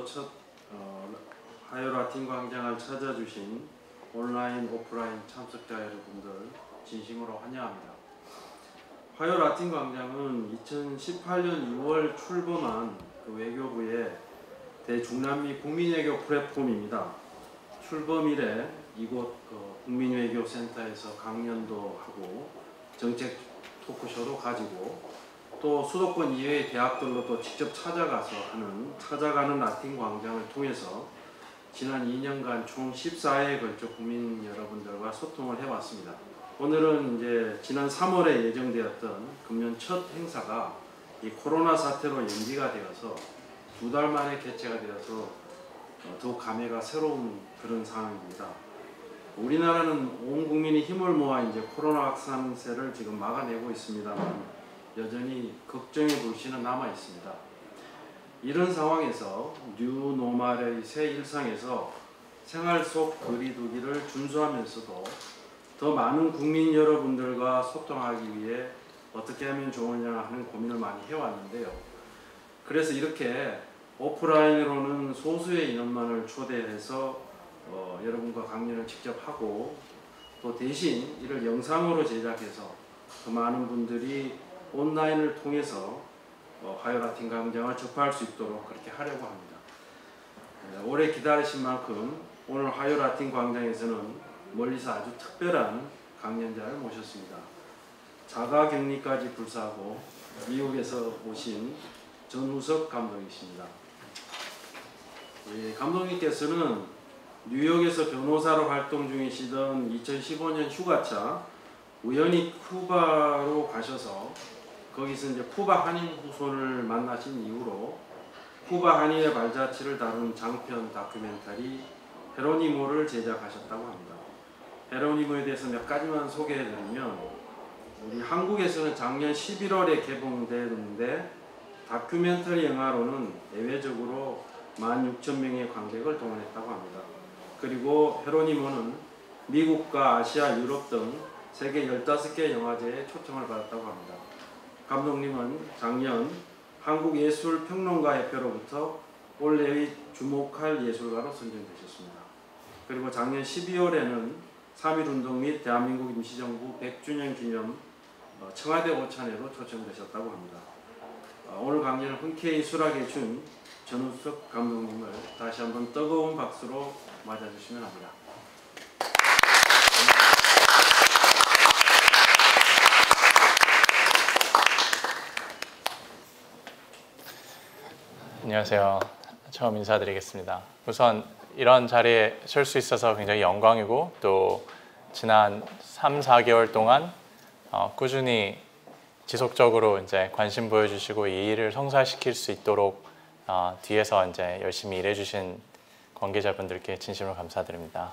첫 화요 라틴 광장을 찾아주신 온라인, 오프라인 참석자 여러분들 진심으로 환영합니다. 화요 라틴 광장은 2018년 6월 출범한 외교부의 대중남미 국민외교 플랫폼입니다. 출범 이래 이곳 국민외교센터에서 강연도 하고 정책 토크쇼도 가지고 또 수도권 이외의 대학들로도 직접 찾아가서 하는 찾아가는 라틴 광장을 통해서 지난 2년간 총 14회에 걸쳐 국민 여러분들과 소통을 해왔습니다. 오늘은 이제 지난 3월에 예정되었던 금년 첫 행사가 이 코로나 사태로 연기가 되어서 2달 만에 개최가 되어서 더욱 감회가 새로운 그런 상황입니다. 우리나라는 온 국민이 힘을 모아 이제 코로나 확산세를 지금 막아내고 있습니다만 여전히 걱정의 불씨는 남아 있습니다. 이런 상황에서 뉴노멀의 새 일상에서 생활 속 거리두기를 준수하면서도 더 많은 국민 여러분들과 소통하기 위해 어떻게 하면 좋으냐 하는 고민을 많이 해왔는데요. 그래서 이렇게 오프라인으로는 소수의 인원만을 초대해서 여러분과 강연을 직접 하고 또 대신 이를 영상으로 제작해서 더 많은 분들이 온라인을 통해서 화요 라틴 광장을 접할 수 있도록 그렇게 하려고 합니다. 오래 기다리신 만큼 오늘 화요 라틴 광장에서는 멀리서 아주 특별한 강연자를 모셨습니다. 자가격리까지 불사하고 미국에서 오신 전우석 감독이십니다. 감독님께서는 뉴욕에서 변호사로 활동 중이시던 2015년 휴가차 우연히 쿠바로 가셔서 거기서 이제 쿠바 한인 후손을 만나신 이후로 쿠바 한인의 발자취를 다룬 장편 다큐멘터리 헤로니모를 제작하셨다고 합니다. 헤로니모에 대해서 몇 가지만 소개해드리면 우리 한국에서는 작년 11월에 개봉되는데 다큐멘터리 영화로는 예외적으로 16,000명의 관객을 동원했다고 합니다. 그리고 헤로니모는 미국과 아시아, 유럽 등 세계 15개 영화제에 초청을 받았다고 합니다. 감독님은 작년 한국예술평론가협회로부터 올해의 주목할 예술가로 선정되셨습니다. 그리고 작년 12월에는 3.1운동 및 대한민국 임시정부 100주년 기념 청와대 오찬회로 초청되셨다고 합니다. 오늘 강연을 흔쾌히 수락해 준 전우석 감독님을 다시 한번 뜨거운 박수로 맞아주시면 합니다. 안녕하세요. 처음 인사드리겠습니다. 우선 이런 자리에 설 수 있어서 굉장히 영광이고 또 지난 3, 4개월 동안 꾸준히 지속적으로 이제 관심 보여주시고 이 일을 성사시킬 수 있도록 뒤에서 이제 열심히 일해주신 관계자분들께 진심으로 감사드립니다.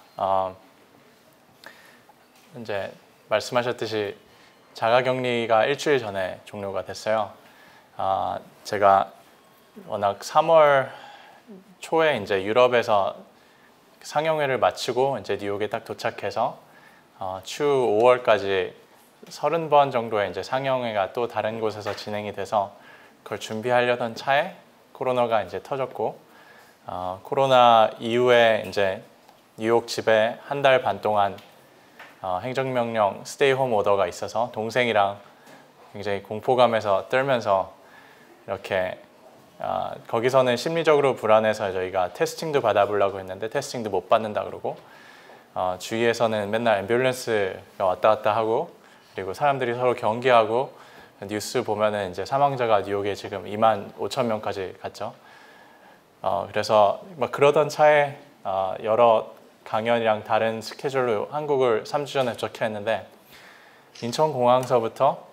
이제 말씀하셨듯이 자가격리가 일주일 전에 종료가 됐어요. 제가 워낙 3월 초에 이제 유럽에서 상영회를 마치고 이제 뉴욕에 딱 도착해서 추 5월까지 30번 정도의 이제 상영회가 또 다른 곳에서 진행이 돼서 그걸 준비하려던 차에 코로나가 이제 터졌고 코로나 이후에 이제 뉴욕 집에 한 달 반 동안 행정명령 스테이 홈 오더가 있어서 동생이랑 굉장히 공포감에서 떨면서 이렇게 거기서는 심리적으로 불안해서 저희가 테스팅도 받아보려고 했는데 테스팅도 못 받는다 그러고 주위에서는 맨날 앰뷸런스가 왔다 갔다 하고 그리고 사람들이 서로 경계하고 뉴스 보면은 이제 사망자가 뉴욕에 지금 25,000명까지 갔죠. 그래서 막 그러던 차에 여러 강연이랑 다른 스케줄로 한국을 3주 전에 도착했는데 인천공항서부터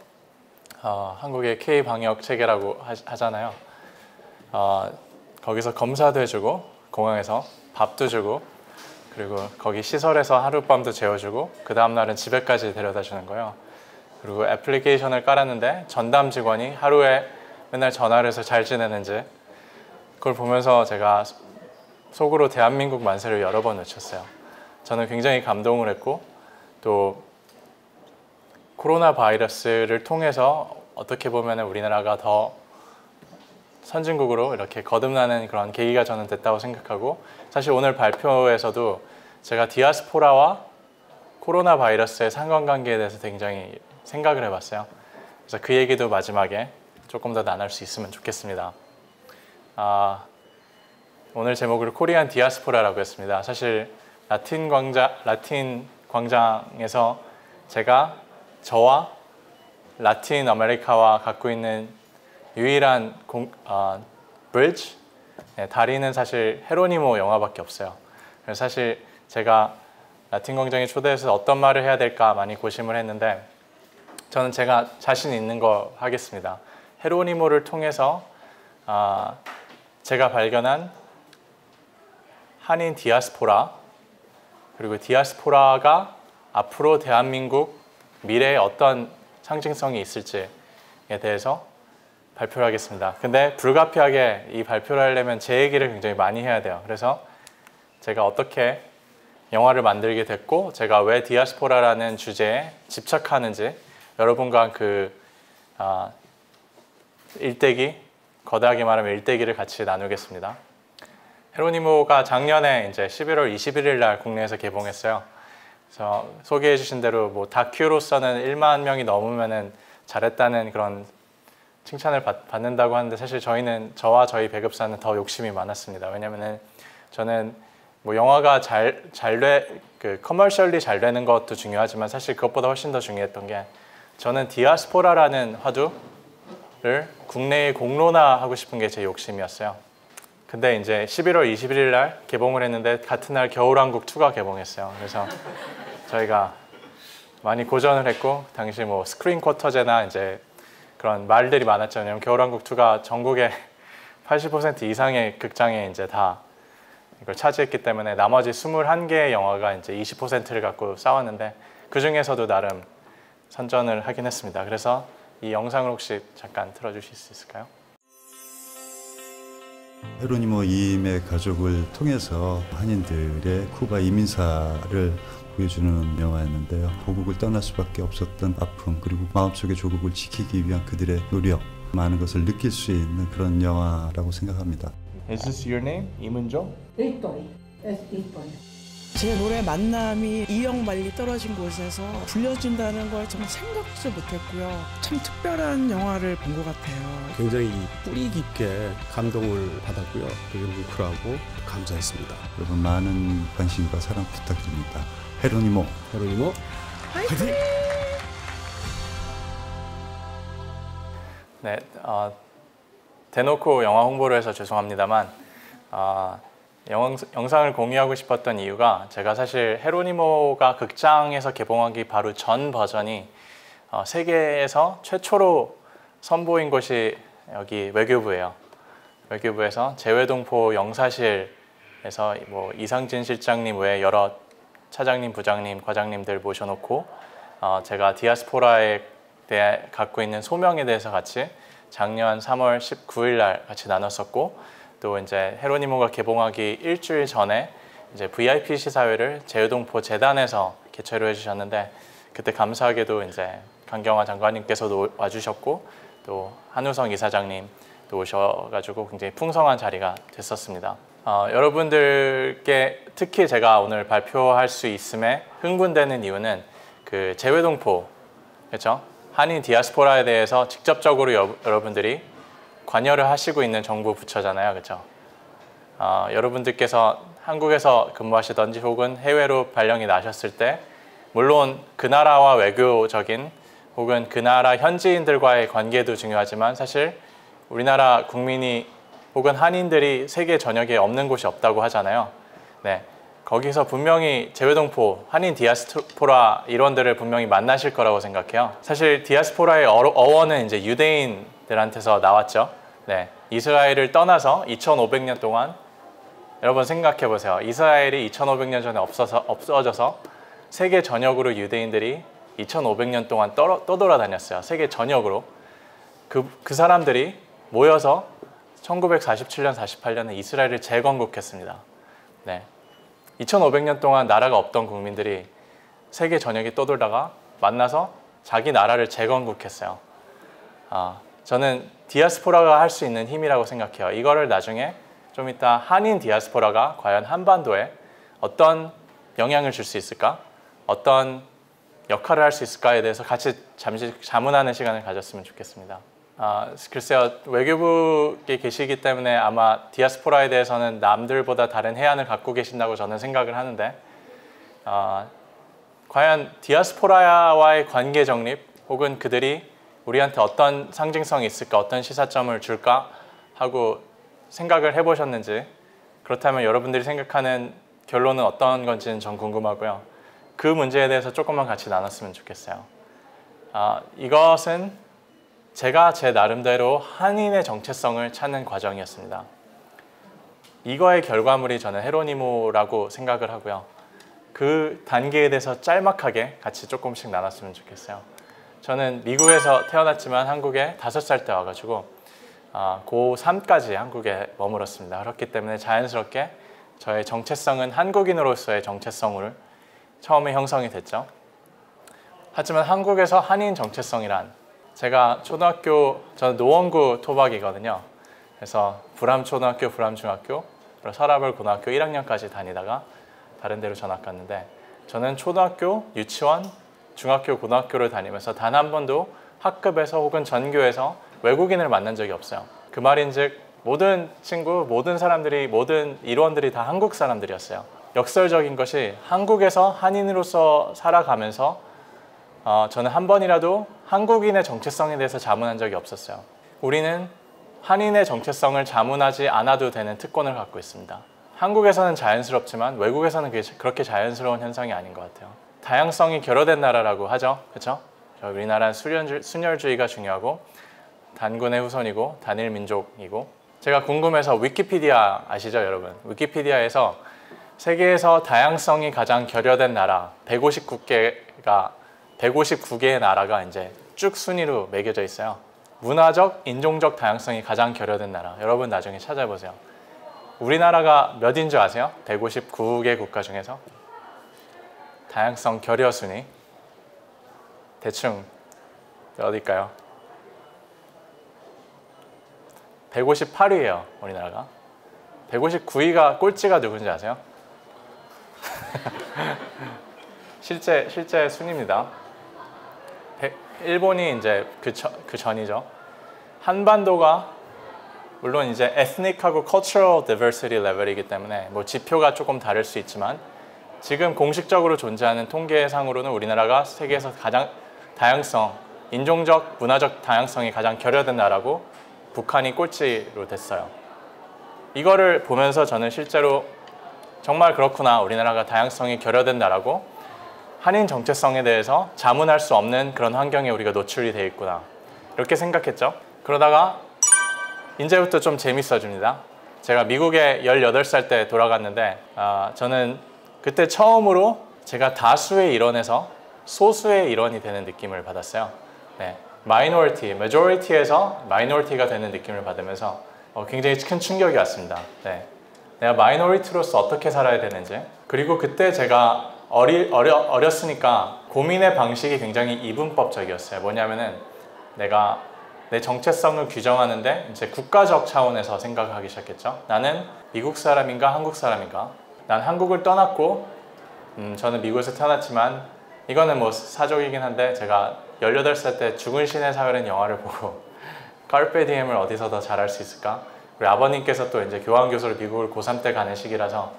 한국의 K-방역 체계라고 하잖아요. 거기서 검사도 해주고 공항에서 밥도 주고 그리고 거기 시설에서 하룻밤도 재워주고 그 다음날은 집에까지 데려다 주는 거예요. 그리고 애플리케이션을 깔았는데 전담 직원이 하루에 맨날 전화를 해서 잘 지내는지 그걸 보면서 제가 속으로 대한민국 만세를 여러 번 외쳤어요. 저는 굉장히 감동을 했고 또 코로나 바이러스를 통해서 어떻게 보면 우리나라가 더 선진국으로 이렇게 거듭나는 그런 계기가 저는 됐다고 생각하고, 사실 오늘 발표에서도 제가 디아스포라와 코로나 바이러스의 상관관계에 대해서 굉장히 생각을 해봤어요. 그래서 그 얘기도 마지막에 조금 더 나눌 수 있으면 좋겠습니다. 오늘 제목을 코리안 디아스포라라고 했습니다. 사실 라틴 광장에서 저와 라틴 아메리카와 갖고 있는 유일한 브리지, 다리는 사실 헤로니모 영화밖에 없어요. 그래서 사실 제가 라틴 광장에 초대해서 어떤 말을 해야 될까 많이 고심을 했는데, 저는 제가 자신 있는 거 하겠습니다. 헤로니모를 통해서 제가 발견한 한인 디아스포라, 그리고 디아스포라가 앞으로 대한민국 미래에 어떤 상징성이 있을지에 대해서 발표를 하겠습니다. 근데 불가피하게 이 발표를 하려면 제 얘기를 굉장히 많이 해야 돼요. 그래서 제가 어떻게 영화를 만들게 됐고, 제가 왜 디아스포라라는 주제에 집착하는지 여러분과 그 일대기, 거대하게 말하면 일대기를 같이 나누겠습니다. 헤로니모가 작년에 이제 11월 21일 날 국내에서 개봉했어요. 그래서 소개해 주신 대로 뭐 다큐로서는 1만 명이 넘으면은 잘했다는 그런 칭찬을 받는다고 하는데, 사실 저와 저희 배급사는 더 욕심이 많았습니다. 왜냐면은 저는 뭐 영화가 커머셜리 잘 되는 것도 중요하지만, 사실 그것보다 훨씬 더 중요했던 게, 저는 디아스포라라는 화두를 국내에 공론화하고 싶은 게 제 욕심이었어요. 근데 이제 11월 21일 날 개봉을 했는데 같은 날 겨울왕국 2가 개봉했어요. 그래서 저희가 많이 고전을 했고, 당시 뭐 스크린 쿼터제나 이제 그런 말들이 많았죠. 왜냐면 겨울왕국 2가 전국의 80% 이상의 극장에 이제 다 이걸 차지했기 때문에 나머지 21개의 영화가 이제 20%를 갖고 싸웠는데, 그 중에서도 나름 선전을 하긴 했습니다. 그래서 이 영상을 혹시 잠깐 틀어주실 수 있을까요? 헤로니모 이임의 가족을 통해서 한인들의 쿠바 이민사를 보여주는 영화였는데요. 고국을 떠날 수밖에 없었던 아픔, 그리고 마음속의 조국을 지키기 위한 그들의 노력, 많은 것을 느낄 수 있는 그런 영화라고 생각합니다. Is this your name? 이문종? 일본이. 일본이. 제 노래 만남이 이영 멀리 떨어진 곳에서 불려진다는 걸 정말 생각지도 못했고요. 참 특별한 영화를 본 것 같아요. 굉장히 뿌리 깊게 감동을 받았고요. 되게 뭉클하고 감사했습니다. 여러분 많은 관심과 사랑 부탁드립니다. 헤로니모. 헤로니모 화이팅! 네, 대놓고 영화 홍보를 해서 죄송합니다만, 영상을 공유하고 싶었던 이유가, 제가 사실 헤로니모가 극장에서 개봉하기 바로 전 버전이 세계에서 최초로 선보인 곳이 여기 외교부예요. 외교부에서 재외동포 영사실에서 뭐 이상진 실장님 외에 여러 차장님, 부장님, 과장님들 모셔놓고 제가 디아스포라에 대해 갖고 있는 소명에 대해서 같이 작년 3월 19일 날 같이 나눴었고, 또 이제 헤로니모가 개봉하기 일주일 전에 이제 VIP 시사회를 재외동포 재단에서 개최를 해주셨는데, 그때 감사하게도 이제 강경화 장관님께서도 와주셨고, 또 한우성 이사장님도 오셔가지고 굉장히 풍성한 자리가 됐었습니다. 여러분들께 특히 제가 오늘 발표할 수 있음에 흥분되는 이유는 그 재외동포, 그렇죠? 한인 디아스포라에 대해서 직접적으로 여러분들이 관여를 하시고 있는 정부 부처잖아요, 그렇죠? 여러분들께서 한국에서 근무하시던지 혹은 해외로 발령이 나셨을 때, 물론 그 나라와 외교적인 혹은 그 나라 현지인들과의 관계도 중요하지만, 사실 우리나라 국민이 혹은 한인들이 세계 전역에 없는 곳이 없다고 하잖아요. 네, 거기서 분명히 재외동포, 한인 디아스포라 일원들을 분명히 만나실 거라고 생각해요. 사실 디아스포라의 어원은 이제 유대인들한테서 나왔죠. 네, 이스라엘을 떠나서 2500년 동안, 여러분 생각해 보세요. 이스라엘이 2500년 전에 없어져서 세계 전역으로 유대인들이 2500년 동안 떠돌아다녔어요. 세계 전역으로. 그 사람들이 모여서 1947년, 48년에 이스라엘을 재건국했습니다. 네, 2500년 동안 나라가 없던 국민들이 세계 전역에 떠돌다가 만나서 자기 나라를 재건국했어요. 저는 디아스포라가 할 수 있는 힘이라고 생각해요. 이거를 나중에 좀 이따 한인 디아스포라가 과연 한반도에 어떤 영향을 줄 수 있을까? 어떤 역할을 할 수 있을까에 대해서 같이 잠시 자문하는 시간을 가졌으면 좋겠습니다. 글쎄요, 외교부에 계시기 때문에 아마 디아스포라에 대해서는 남들보다 다른 해안을 갖고 계신다고 저는 생각을 하는데 과연 디아스포라와의 관계 정립 혹은 그들이 우리한테 어떤 상징성이 있을까, 어떤 시사점을 줄까 하고 생각을 해보셨는지, 그렇다면 여러분들이 생각하는 결론은 어떤 건지는 전 궁금하고요. 그 문제에 대해서 조금만 같이 나눴으면 좋겠어요. 이것은 제가 제 나름대로 한인의 정체성을 찾는 과정이었습니다. 이거의 결과물이 저는 헤로니모라고 생각을 하고요. 그 단계에 대해서 짤막하게 같이 조금씩 나눴으면 좋겠어요. 저는 미국에서 태어났지만 한국에 5살 때 와가지고 고3까지 한국에 머물었습니다. 그렇기 때문에 자연스럽게 저의 정체성은 한국인으로서의 정체성을 처음에 형성이 됐죠. 하지만 한국에서 한인 정체성이란, 제가 저는 노원구 토박이거든요. 그래서 불암초등학교, 불암중학교, 서라벌 고등학교 1학년까지 다니다가 다른 데로 전학 갔는데, 저는 초등학교, 유치원, 중학교, 고등학교를 다니면서 단 한 번도 학급에서 혹은 전교에서 외국인을 만난 적이 없어요. 그 말인즉 모든 친구, 모든 사람들이, 모든 일원들이 다 한국 사람들이었어요. 역설적인 것이 한국에서 한인으로서 살아가면서 저는 한 번이라도 한국인의 정체성에 대해서 자문한 적이 없었어요. 우리는 한인의 정체성을 자문하지 않아도 되는 특권을 갖고 있습니다. 한국에서는 자연스럽지만 외국에서는 그게 그렇게 자연스러운 현상이 아닌 것 같아요. 다양성이 결여된 나라라고 하죠. 그렇죠? 우리나라는 순혈주의가 중요하고 단군의 후손이고 단일 민족이고, 제가 궁금해서 위키피디아 아시죠, 여러분? 위키피디아에서 세계에서 다양성이 가장 결여된 나라 159개의 나라가 이제 쭉 순위로 매겨져 있어요. 문화적, 인종적 다양성이 가장 결여된 나라. 여러분 나중에 찾아보세요. 우리나라가 몇인 줄 아세요? 159개 국가 중에서 다양성 결여 순위 대충 어딜까요? 158위예요, 우리나라가. 159위가 꼴찌가 누군지 아세요? 실제 순위입니다. 일본이 이제 그 전이죠. 한반도가 물론 이제 ethnic하고 cultural diversity 레벨이기 때문에 뭐 지표가 조금 다를 수 있지만, 지금 공식적으로 존재하는 통계상으로는 우리나라가 세계에서 가장 다양성, 인종적, 문화적 다양성이 가장 결여된 나라고 북한이 꼴찌로 됐어요. 이거를 보면서 저는 실제로 정말 그렇구나, 우리나라가 다양성이 결여된 나라고 한인 정체성에 대해서 자문할 수 없는 그런 환경에 우리가 노출이 돼 있구나, 이렇게 생각했죠. 그러다가 이제부터 좀 재밌어집니다. 제가 미국에 18살 때 돌아갔는데 저는 그때 처음으로 제가 다수의 일원에서 소수의 일원이 되는 느낌을 받았어요. 네, majority에서 minority가 되는 느낌을 받으면서 굉장히 큰 충격이 왔습니다. 네, 내가 minority로서 어떻게 살아야 되는지, 그리고 그때 제가 어렸으니까 고민의 방식이 굉장히 이분법적이었어요. 뭐냐면은 내가 내 정체성을 규정하는데 이제 국가적 차원에서 생각하기 시작했죠. 나는 미국 사람인가 한국 사람인가? 난 한국을 떠났고 저는 미국에서 태어났지만, 이거는 뭐 사족이긴 한데, 제가 18살 때 죽은 신의 사회라는 영화를 보고 카르페 디엠을 어디서 더 잘할 수 있을까? 그리고 아버님께서 또 이제 교환교수로 미국을 고3 때 가는 시기라서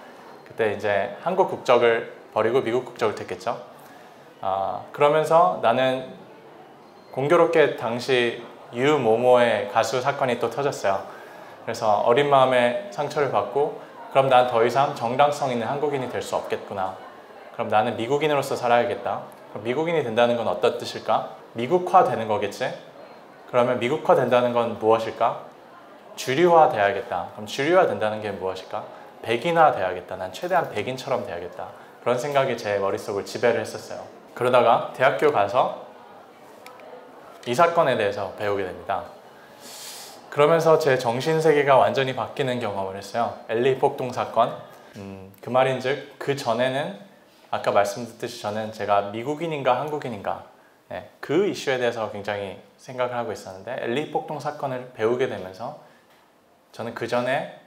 그때 이제 한국 국적을 버리고 미국 국적을 택했죠. 그러면서 나는 공교롭게 당시 유모모의 가수 사건이 또 터졌어요. 그래서 어린 마음에 상처를 받고, 그럼 난 더 이상 정당성 있는 한국인이 될 수 없겠구나. 그럼 나는 미국인으로서 살아야겠다. 그럼 미국인이 된다는 건 어떤 뜻일까? 미국화 되는 거겠지? 그러면 미국화 된다는 건 무엇일까? 주류화 돼야겠다. 그럼 주류화 된다는 게 무엇일까? 백인화 돼야겠다. 난 최대한 백인처럼 돼야겠다. 그런 생각이 제 머릿속을 지배를 했었어요. 그러다가 대학교 가서 이 사건에 대해서 배우게 됩니다. 그러면서 제 정신세계가 완전히 바뀌는 경험을 했어요. LA 폭동 사건. 그 말인즉 그 전에는 아까 말씀드렸듯이 저는 제가 미국인인가 한국인인가, 네, 그 이슈에 대해서 굉장히 생각을 하고 있었는데 LA 폭동 사건을 배우게 되면서 저는 그 전에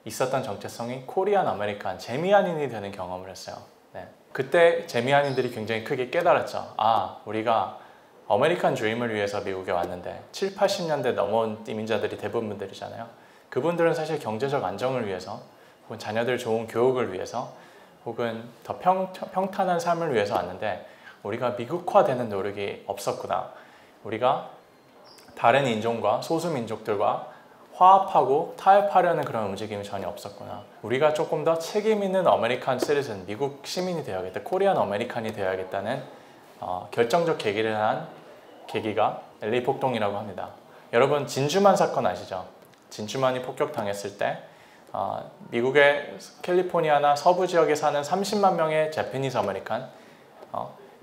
있었던 정체성이 코리안 아메리칸, 재미한인이 되는 경험을 했어요. 네. 그때 재미한인들이 굉장히 크게 깨달았죠. 아, 우리가 아메리칸 드림을 위해서 미국에 왔는데 7, 80년대 넘어온 이민자들이 대부분들이잖아요. 그분들은 사실 경제적 안정을 위해서 혹은 자녀들 좋은 교육을 위해서 혹은 더 평탄한 삶을 위해서 왔는데 우리가 미국화되는 노력이 없었구나. 우리가 다른 인종과 소수민족들과 화합하고 타협하려는 그런 움직임이 전혀 없었구나. 우리가 조금 더 책임 있는 아메리칸 시티즌, 미국 시민이 되어야겠다, 코리안 아메리칸이 되어야겠다는 결정적 계기를 한 계기가 LA 폭동이라고 합니다. 여러분 진주만 사건 아시죠? 진주만이 폭격당했을 때 미국의 캘리포니아나 서부 지역에 사는 30만 명의 재패니스 아메리칸,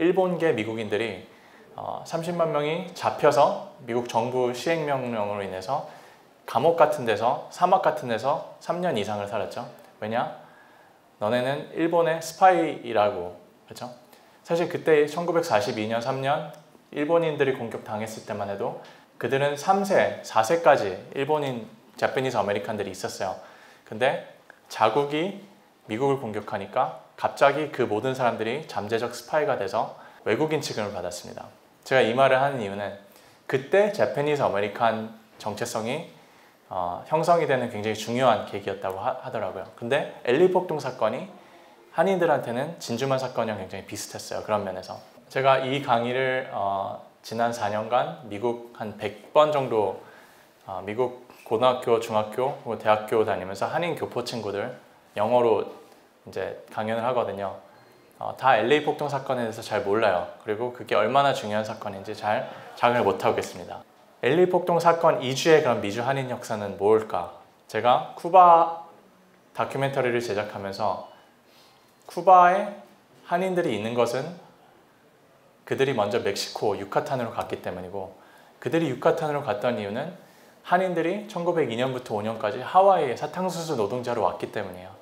일본계 미국인들이 30만 명이 잡혀서 미국 정부 시행명령으로 인해서 감옥 같은 데서, 사막 같은 데서 3년 이상을 살았죠. 왜냐? 너네는 일본의 스파이라고. 그렇죠? 사실 그때 1942년 3년 일본인들이 공격당했을 때만 해도 그들은 3세, 4세까지 일본인, 자페니스 아메리칸들이 있었어요. 근데 자국이 미국을 공격하니까 갑자기 그 모든 사람들이 잠재적 스파이가 돼서 외국인 취급을 받았습니다. 제가 이 말을 하는 이유는 그때 자페니스 아메리칸 정체성이 형성이 되는 굉장히 중요한 계기였다고 하더라고요. 근데 LA 폭동 사건이 한인들한테는 진주만 사건이랑 굉장히 비슷했어요. 그런 면에서. 제가 이 강의를 지난 4년간 미국 한 100번 정도 미국 고등학교, 중학교, 혹은 대학교 다니면서 한인 교포 친구들 영어로 이제 강연을 하거든요. 다 LA 폭동 사건에 대해서 잘 몰라요. 그리고 그게 얼마나 중요한 사건인지 잘 자각을 못하고 있습니다. LA 폭동 사건 이주의 그런 미주 한인 역사는 뭘까? 제가 쿠바 다큐멘터리를 제작하면서 쿠바에 한인들이 있는 것은 그들이 먼저 멕시코, 유카탄으로 갔기 때문이고 그들이 유카탄으로 갔던 이유는 한인들이 1902년부터 5년까지 하와이에 사탕수수 노동자로 왔기 때문이에요.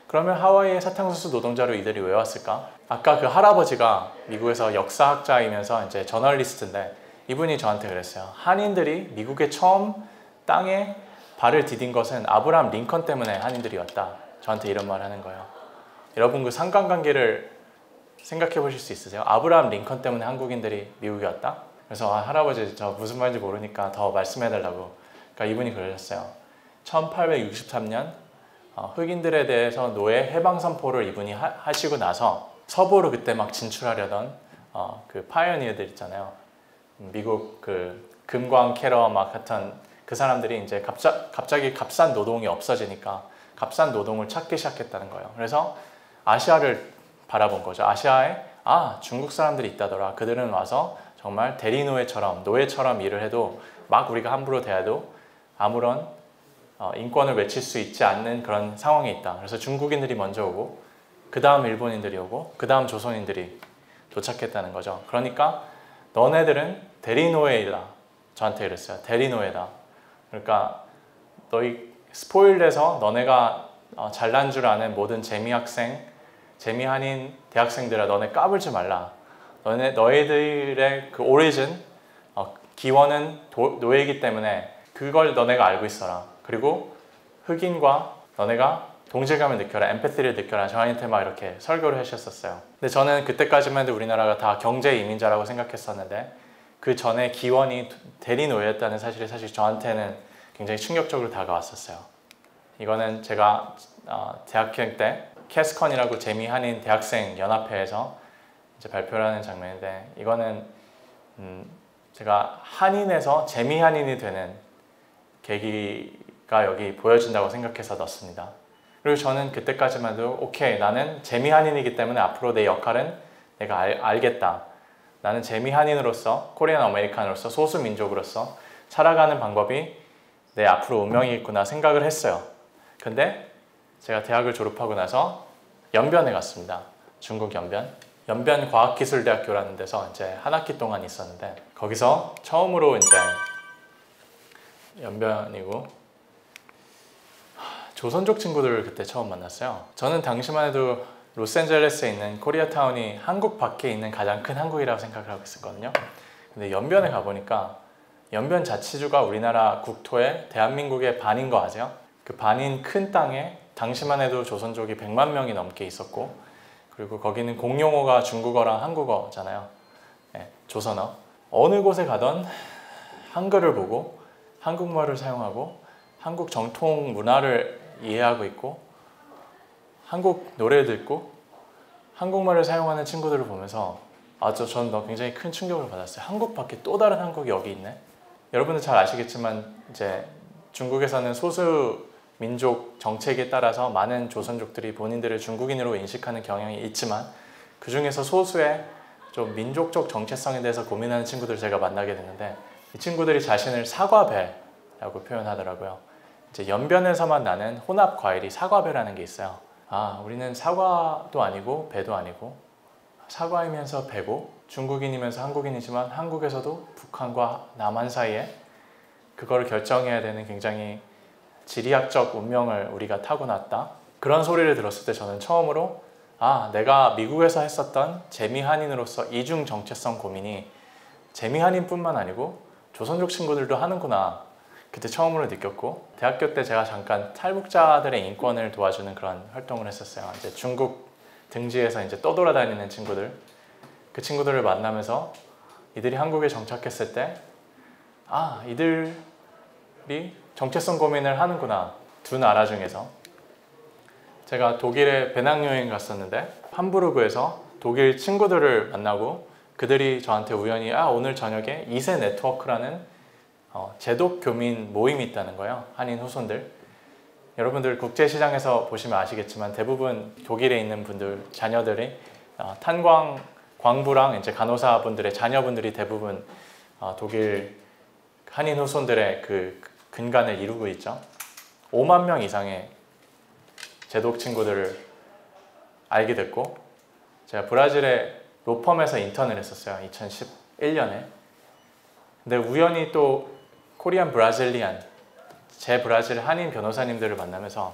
그러면 하와이에 사탕수수 노동자로 이들이 왜 왔을까? 아까 그 할아버지가 미국에서 역사학자이면서 이제 저널리스트인데 이분이 저한테 그랬어요. 한인들이 미국에 처음 땅에 발을 디딘 것은 아브라함 링컨 때문에 한인들이 왔다. 저한테 이런 말 하는 거예요. 여러분 그 상관관계를 생각해 보실 수 있으세요? 아브라함 링컨 때문에 한국인들이 미국에 왔다? 그래서 할아버지 저 무슨 말인지 모르니까 더 말씀해 달라고. 그러니까 이분이 그러셨어요. 1863년 흑인들에 대해서 노예 해방 선포를 이분이 하시고 나서 서부로 그때 막 진출하려던 그 파이어니어들 있잖아요. 미국 그 금광 캐러 막 같은 그 사람들이 이제 갑자기 값싼 노동이 없어지니까 값싼 노동을 찾기 시작했다는 거예요. 그래서 아시아를 바라본 거죠. 아시아에 중국 사람들이 있다더라. 그들은 와서 정말 대리노예처럼 노예처럼 일을 해도 막 우리가 함부로 대해도 아무런 인권을 외칠 수 있지 않는 그런 상황이 있다. 그래서 중국인들이 먼저 오고 그 다음 일본인들이 오고 그 다음 조선인들이 도착했다는 거죠. 그러니까 너네들은 대리노예이다. 저한테 그랬어요. 대리노예다. 그러니까 너희 스포일돼서 너네가 잘난 줄 아는 모든 재미학생, 재미한인 대학생들아 너네 까불지 말라. 너희들의 그 오리진, 기원은 노예이기 때문에 그걸 너네가 알고 있어라. 그리고 흑인과 너네가 동질감을 느껴라, 엠패티를 느껴라. 저한테 막 이렇게 설교를 하셨었어요. 근데 저는 그때까지만 해도 우리나라가 다 경제 이민자라고 생각했었는데 그 전에 기원이 대리노예였다는 사실이 사실 저한테는 굉장히 충격적으로 다가왔었어요. 이거는 제가 대학생 때 캐스컨이라고 재미한인 대학생 연합회에서 이제 발표를 하는 장면인데 이거는 제가 한인에서 재미한인이 되는 계기가 여기 보여진다고 생각해서 넣습니다. 그리고 저는 그때까지만 해도 오케이, 나는 재미한인이기 때문에 앞으로 내 역할은 내가 알겠다. 나는 재미한인으로서, 코리안 아메리칸으로서, 소수민족으로서 살아가는 방법이 내 앞으로 운명이겠구나 생각을 했어요. 근데 제가 대학을 졸업하고 나서 연변에 갔습니다. 중국 연변 과학기술대학교라는 데서 이제 한 학기 동안 있었는데 거기서 처음으로 이제 연변이고 조선족 친구들을 그때 처음 만났어요. 저는 당시만 해도 로스앤젤레스에 있는 코리아타운이 한국 밖에 있는 가장 큰 항구이라고 생각을 하고 있었거든요. 근데 연변에 가보니까 연변 자치주가 우리나라 국토의 대한민국의 반인 거 아세요? 그 반인 큰 땅에 당시만 해도 조선족이 100만 명이 넘게 있었고, 그리고 거기는 공용어가 중국어랑 한국어잖아요. 네, 조선어. 어느 곳에 가던 한글을 보고 한국말을 사용하고 한국 정통 문화를 이해하고 있고 한국 노래를 듣고 한국말을 사용하는 친구들을 보면서 저는 굉장히 큰 충격을 받았어요. 한국 밖에 또 다른 한국이 여기 있네. 여러분들 잘 아시겠지만 이제 중국에서는 소수 민족 정책에 따라서 많은 조선족들이 본인들을 중국인으로 인식하는 경향이 있지만, 그 중에서 소수의 좀 민족적 정체성에 대해서 고민하는 친구들을 제가 만나게 됐는데, 이 친구들이 자신을 사과배라고 표현하더라고요. 이제 연변에서만 나는 혼합 과일이 사과배라는 게 있어요. 우리는 사과도 아니고 배도 아니고 사과이면서 배고 중국인이면서 한국인이지만 한국에서도 북한과 남한 사이에 그거를 결정해야 되는 굉장히 지리학적 운명을 우리가 타고났다. 그런 소리를 들었을 때 저는 처음으로 내가 미국에서 했었던 재미한인으로서 이중 정체성 고민이 재미한인뿐만 아니고 조선족 친구들도 하는구나. 그때 처음으로 느꼈고, 대학교 때 제가 잠깐 탈북자들의 인권을 도와주는 그런 활동을 했었어요. 이제 중국 등지에서 이제 떠돌아다니는 친구들, 그 친구들을 만나면서 이들이 한국에 정착했을 때 이들이 정체성 고민을 하는구나. 두 나라 중에서 제가 독일에 배낭여행 갔었는데 함부르크에서 독일 친구들을 만나고 그들이 저한테 우연히 오늘 저녁에 2세 네트워크라는 제독 교민 모임이 있다는 거예요. 한인 후손들. 여러분들 국제시장에서 보시면 아시겠지만 대부분 독일에 있는 분들 자녀들이 탄광 광부랑 이제 간호사분들의 자녀분들이 대부분 독일 한인 후손들의 그 근간을 이루고 있죠. 5만 명 이상의 제독 친구들을 알게 됐고, 제가 브라질의 로펌에서 인턴을 했었어요. 2011년에. 근데 우연히 또 코리안 브라질리안, 제 브라질 한인 변호사님들을 만나면서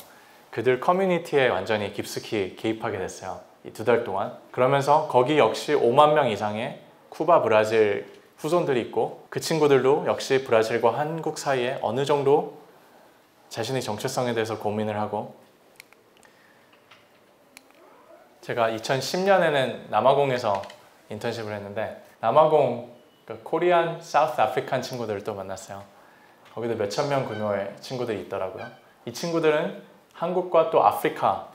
그들 커뮤니티에 완전히 깊숙이 개입하게 됐어요. 이 2달 동안. 그러면서 거기 역시 5만 명 이상의 쿠바 브라질 후손들이 있고, 그 친구들도 역시 브라질과 한국 사이에 어느 정도 자신의 정체성에 대해서 고민을 하고, 제가 2010년에는 남아공에서 인턴십을 했는데 남아공 코리안 사우스 아프리칸 친구들을 또 만났어요. 거기도 몇천 명 규모의 친구들이 있더라고요. 이 친구들은 한국과 또 아프리카,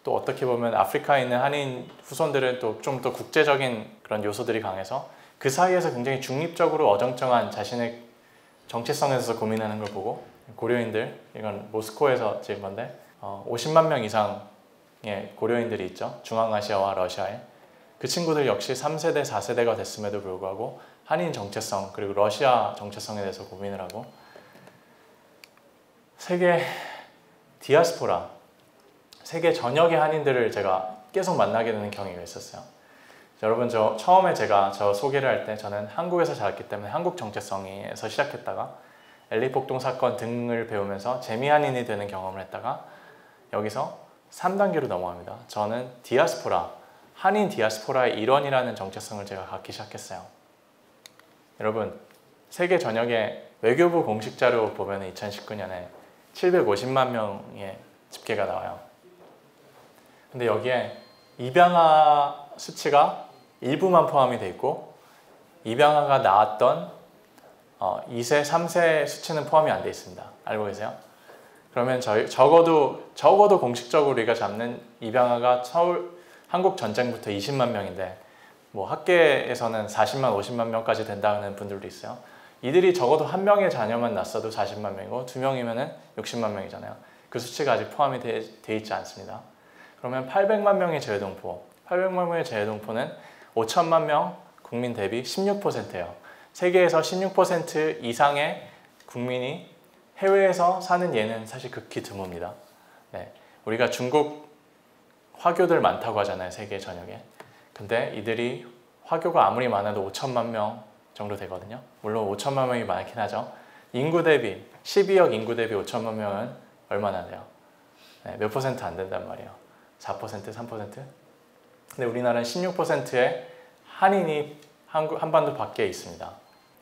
또 어떻게 보면 아프리카에 있는 한인 후손들은 또 좀 더 국제적인 그런 요소들이 강해서 그 사이에서 굉장히 중립적으로 어정쩡한 자신의 정체성에 대해서 고민하는 걸 보고, 고려인들, 이건 모스코에서 찍은 건데 50만 명 이상의 고려인들이 있죠. 중앙아시아와 러시아에. 그 친구들 역시 3세대, 4세대가 됐음에도 불구하고 한인 정체성 그리고 러시아 정체성에 대해서 고민을 하고, 세계 디아스포라, 세계 전역의 한인들을 제가 계속 만나게 되는 경위가 있었어요. 여러분, 처음에 제가 소개를 할 때 저는 한국에서 자랐기 때문에 한국 정체성에서 시작했다가 엘리 폭동 사건 등을 배우면서 재미한인이 되는 경험을 했다가 여기서 3단계로 넘어갑니다. 저는 디아스포라, 한인 디아스포라의 일원이라는 정체성을 제가 갖기 시작했어요. 여러분, 세계 전역의 외교부 공식 자료 보면 2019년에 750만 명의 집계가 나와요. 근데 여기에 입양아 수치가 일부만 포함이 돼 있고 입양아가 나왔던 2세, 3세 수치는 포함이 안 돼 있습니다. 알고 계세요? 그러면 적어도 공식적으로 우리가 잡는 입양아가 한국 전쟁부터 20만 명인데 뭐 학계에서는 40만, 50만 명까지 된다는 분들도 있어요. 이들이 적어도 한 명의 자녀만 낳았어도 40만 명이고 2명이면 60만 명이잖아요. 그 수치가 아직 포함이 돼 있지 않습니다. 그러면 800만 명의 재외동포, 800만 명의 재외동포는 5천만 명 국민 대비 16%예요. 세계에서 16% 이상의 국민이 해외에서 사는 예는 사실 극히 드뭅니다. 네, 우리가 중국 화교들 많다고 하잖아요, 세계 전역에. 근데 이들이 화교가 아무리 많아도 5천만 명 정도 되거든요. 물론 5천만 명이 많긴 하죠. 인구 대비 12억 인구 대비 5천만 명은 얼마나 돼요? 네, 몇 퍼센트 안 된단 말이에요. 4%, 3%? 근데 우리나라는 16%의 한인이 한반도 밖에 있습니다.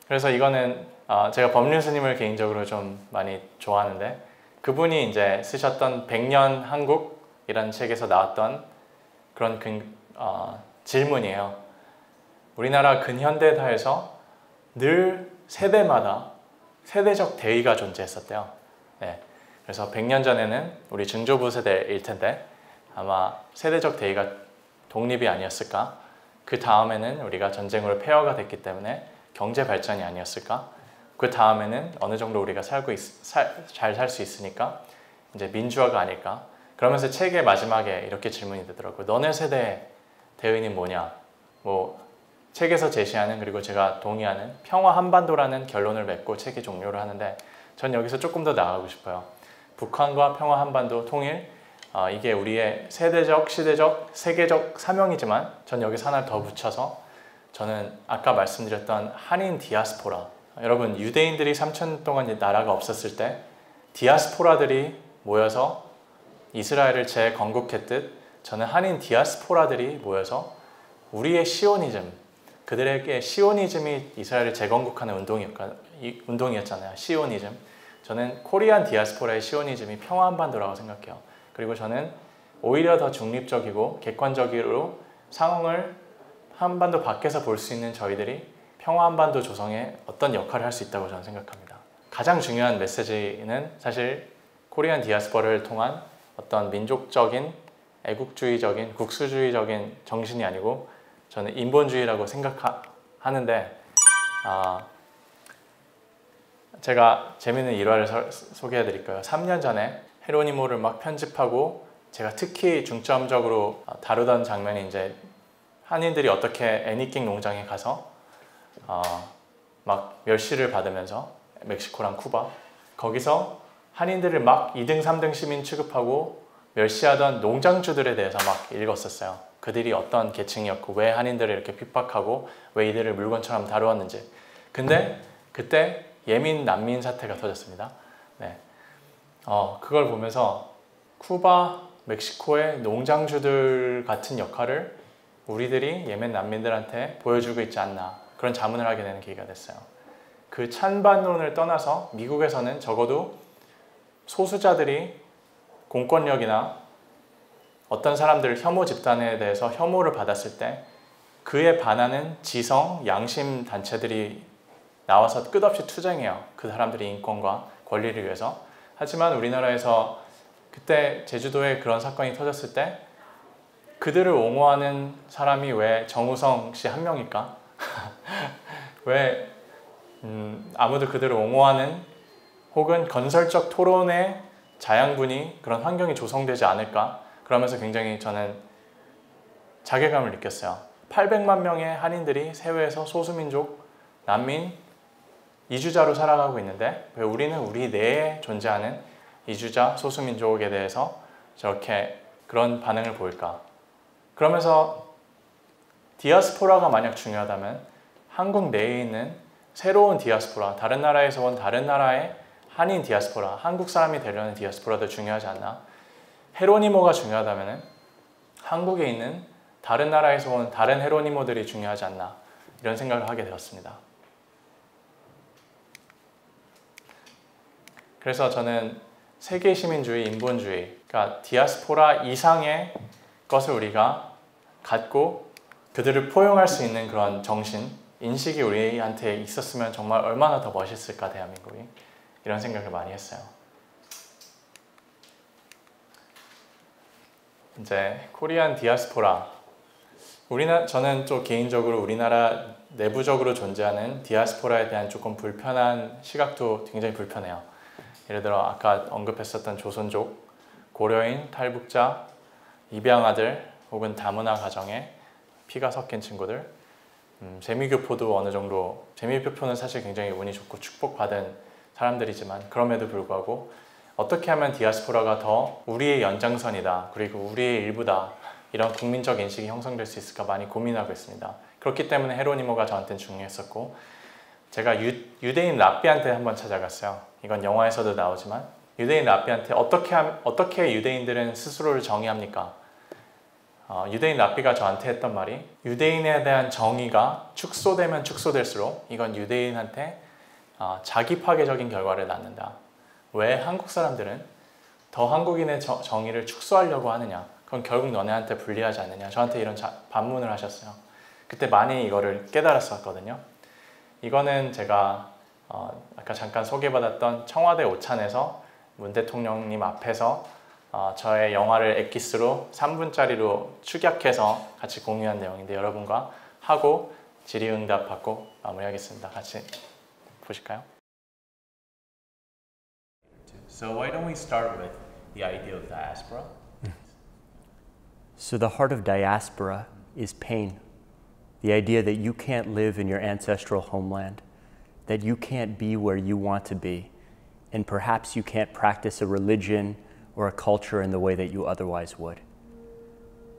그래서 이거는 제가 법륜 스님을 개인적으로 좀 많이 좋아하는데 그분이 이제 쓰셨던 100년 한국이라는 책에서 나왔던 그런 질문이에요. 우리나라 근현대사에서 늘 세대마다 세대적 대의가 존재했었대요. 네. 그래서 100년 전에는 우리 증조부 세대일 텐데 아마 세대적 대의가 독립이 아니었을까? 그 다음에는 우리가 전쟁으로 폐허가 됐기 때문에 경제 발전이 아니었을까? 그 다음에는 어느 정도 우리가 잘 살 수 있으니까 이제 민주화가 아닐까? 그러면서 책의 마지막에 이렇게 질문이 되더라고요. 너네 세대의 대의는 뭐냐? 뭐 책에서 제시하는 그리고 제가 동의하는 평화 한반도라는 결론을 맺고 책이 종료를 하는데 전 여기서 조금 더 나아가고 싶어요. 북한과 평화 한반도 통일 이게 우리의 세대적, 시대적, 세계적 사명이지만 전 여기서 하나 더 붙여서 저는 아까 말씀드렸던 한인 디아스포라 여러분 유대인들이 3천 동안 나라가 없었을 때 디아스포라들이 모여서 이스라엘을 재건국했듯 저는 한인 디아스포라들이 모여서 우리의 시오니즘 그들에게 시오니즘이 이스라엘을 재건국하는 운동이었잖아요. 시오니즘 저는 코리안 디아스포라의 시오니즘이 평화 한반도라고 생각해요. 그리고 저는 오히려 더 중립적이고 객관적으로 상황을 한반도 밖에서 볼 수 있는 저희들이 평화 한반도 조성에 어떤 역할을 할 수 있다고 저는 생각합니다. 가장 중요한 메시지는 사실 코리안 디아스포라를 통한 어떤 민족적인 애국주의적인 국수주의적인 정신이 아니고 저는 인본주의라고 생각하는데 제가 재미있는 일화를 소개해 드릴까요? 3년 전에 헤로니모를 막 편집하고 제가 특히 중점적으로 다루던 장면이 이제 한인들이 어떻게 애니킹 농장에 가서 막 멸시를 받으면서 멕시코랑 쿠바 거기서 한인들을 막 2등, 3등 시민 취급하고 멸시하던 농장주들에 대해서 막 읽었었어요. 그들이 어떤 계층이었고 왜 한인들을 이렇게 핍박하고 왜 이들을 물건처럼 다루었는지. 근데 그때 예민 난민 사태가 터졌습니다. 네. 그걸 보면서 쿠바, 멕시코의 농장주들 같은 역할을 우리들이 예멘 난민들한테 보여주고 있지 않나 그런 자문을 하게 되는 계기가 됐어요. 그 찬반론을 떠나서 미국에서는 적어도 소수자들이 공권력이나 어떤 사람들 혐오 집단에 대해서 혐오를 받았을 때 그에 반하는 지성, 양심 단체들이 나와서 끝없이 투쟁해요. 그 사람들의 인권과 권리를 위해서. 하지만 우리나라에서 그때 제주도에 그런 사건이 터졌을 때 그들을 옹호하는 사람이 왜 정우성 씨 한 명일까? 왜 아무도 그들을 옹호하는 혹은 건설적 토론의 자양분이 그런 환경이 조성되지 않을까? 그러면서 굉장히 저는 자괴감을 느꼈어요. 800만 명의 한인들이 세외에서 소수민족, 난민, 이주자로 살아가고 있는데 왜 우리는 우리 내에 존재하는 이주자, 소수민족에 대해서 저렇게 그런 반응을 보일까? 그러면서 디아스포라가 만약 중요하다면 한국 내에 있는 새로운 디아스포라, 다른 나라에서 온 다른 나라의 한인 디아스포라, 한국 사람이 되려는 디아스포라도 중요하지 않나? 헤로니모가 중요하다면 한국에 있는 다른 나라에서 온 다른 헤로니모들이 중요하지 않나? 이런 생각을 하게 되었습니다. 그래서 저는 세계 시민주의, 인본주의, 그러니까 디아스포라 이상의 것을 우리가 갖고 그들을 포용할 수 있는 그런 정신, 인식이 우리한테 있었으면 정말 얼마나 더 멋있을까, 대한민국이. 이런 생각을 많이 했어요. 이제 코리안 디아스포라. 저는 또 개인적으로 우리나라 내부적으로 존재하는 디아스포라에 대한 조금 불편한 시각도 굉장히 불편해요. 예를 들어 아까 언급했었던 조선족, 고려인, 탈북자, 입양아들 혹은 다문화 가정에 피가 섞인 친구들, 재미교포도 어느 정도, 재미교포는 사실 굉장히 운이 좋고 축복받은 사람들이지만 그럼에도 불구하고 어떻게 하면 디아스포라가 더 우리의 연장선이다, 그리고 우리의 일부다, 이런 국민적 인식이 형성될 수 있을까 많이 고민하고 있습니다. 그렇기 때문에 헤로니모가 저한테는 중요했었고, 제가 유대인 랍비한테 한번 찾아갔어요. 이건 영화에서도 나오지만 유대인 랍비한테 어떻게 유대인들은 스스로를 정의합니까? 유대인 랍비가 저한테 했던 말이 유대인에 대한 정의가 축소되면 축소될수록 이건 유대인한테 자기 파괴적인 결과를 낳는다. 왜 한국 사람들은 더 한국인의 정의를 축소하려고 하느냐? 그건 결국 너네한테 불리하지 않느냐? 저한테 이런 반문을 하셨어요. 그때 많이 이거를 깨달았었거든요. 이거는 제가 아까 잠깐 소개받았던 청와대 오찬에서 문 대통령님 앞에서 저의 영화를 엑기스로 3분짜리로 축약해서 같이 공유한 내용인데 여러분과 하고 질의응답 받고 마무리하겠습니다. 같이 보실까요? So why don't we start with the idea of diaspora? So the heart of diaspora is pain. The idea that you can't live in your ancestral homeland, that you can't be where you want to be, and perhaps you can't practice a religion or a culture in the way that you otherwise would.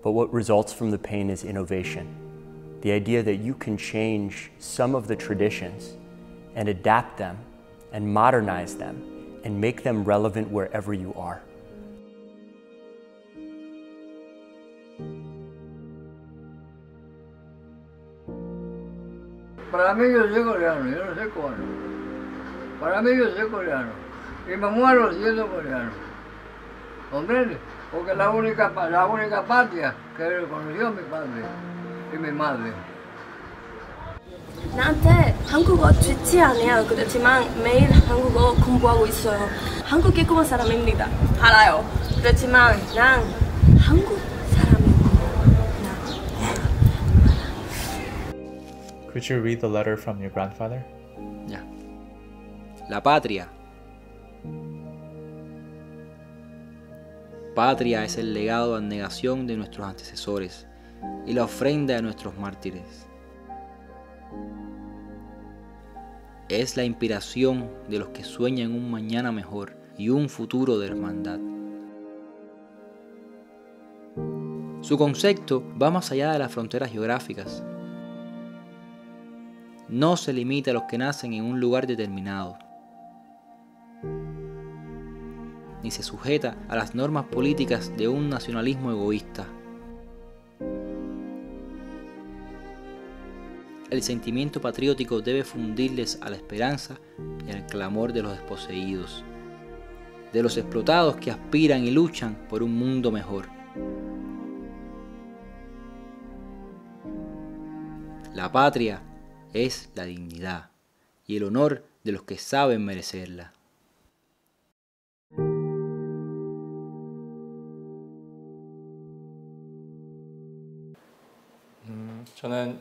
But what results from the pain is innovation. The idea that you can change some of the traditions and adapt them and modernize them and make them relevant wherever you are. Para mí yo soy coreano, yo no soy cubano. Para mí yo soy coreano. Y me muero siendo coreano. ¿Comprende? Porque la única patria que reconoció mi padre y mi madre. 나한테 한국어 좋지 않아요. 그렇지만 매일 한국어 공부하고 있어요. 한국에 꿈은 사람입니다. 알아요. 그렇지만 난 한국 Could you read the letter from your grandfather? Ya. La patria. Patria es el legado de abnegación de nuestros antecesores y la ofrenda de nuestros mártires. Es la inspiración de los que sueñan un mañana mejor y un futuro de hermandad. Su concepto va más allá de las fronteras geográficas. No se limita a los que nacen en un lugar determinado, ni se sujeta a las normas políticas de un nacionalismo egoísta. El sentimiento patriótico debe fundirles a la esperanza y al clamor de los desposeídos, de los explotados que aspiran y luchan por un mundo mejor. La patria es la dignidad y el honor de los que saben merecerla. 저는